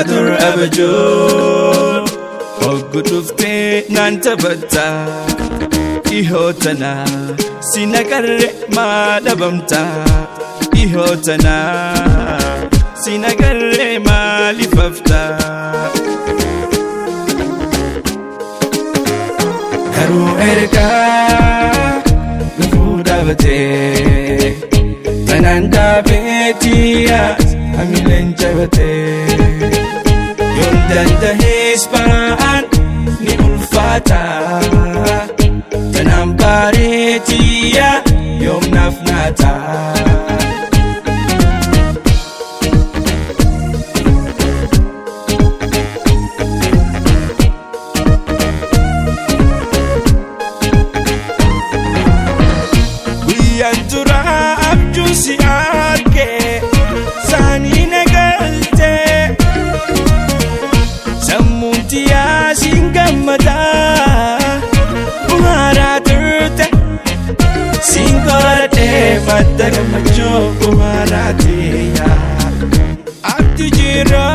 Sadur ABJUU Oggudufte nanta batta ihotana sinagarre madabamta ihotana sinagarre malifafta Karu erga nufudabate tananda betiya amilenjabate Yondanda hisbaan ni ulfata Tanambaretiya yom nafnata Guyantura ABJUU si arke Sani nagalte Sammuntiya singamada Umaratute Singorate madagamacho umaratiya Abtijiro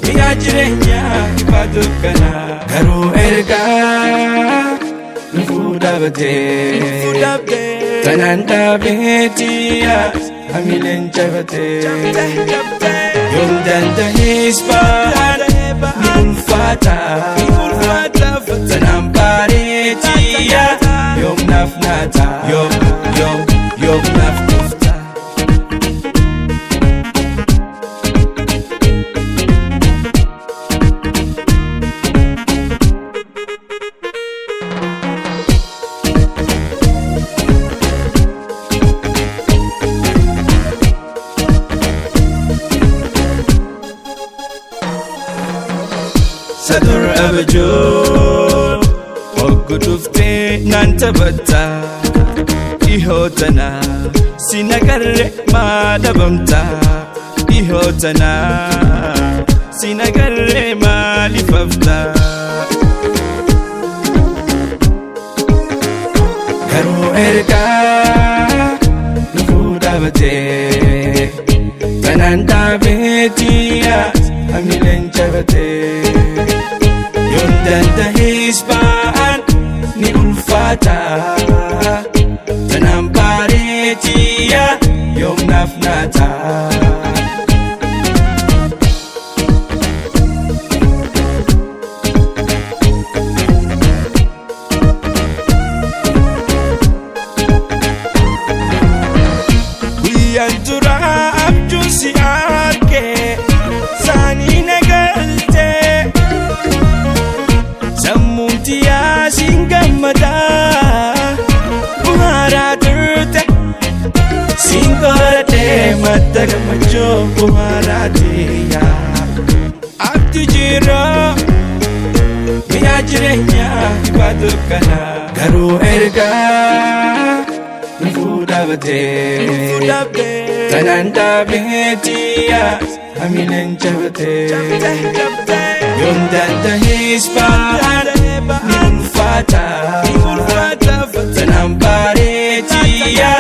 Miyajirenya ibadukana Garu erga Nufudabate Tananda betiya amilenjabate Yondanda hisbaan Nulfata Tanambaretiya Yom nafnata Yom nafnufta Sadur ABJUU Oggudufte nanta batta ihotana sinagarre madabamta ihotana sinagarre malifafta Karu erga nufudabate tananda betiya amilenjabate Yondanda hisbaan ni ulfata Tanambaretiya yom nafnata Guyantura ABJUU si arke Sani nagalte Sammuntiya singamada Umaratute Singorate madagamacho umaratiya Abtijiro Miyajirenya ibadukana Garu erga Nufudabate Tananda betiya amilenjabate Yondanda hisbaan Nulfata Tanambaretiya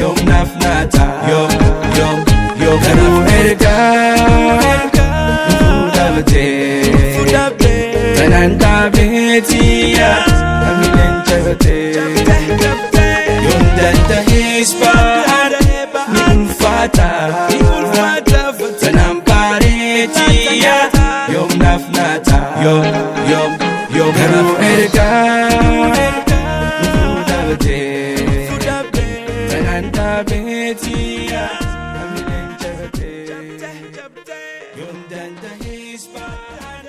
Yom nafnata Garu erga Nufudabate Tananda betiya amilenjabate Yondanda hisbaan Nulfata Tanambaretiya Yom nafnata Garu erga Nufudabate Tananda betiya amilenjabate Yondanda hisbaan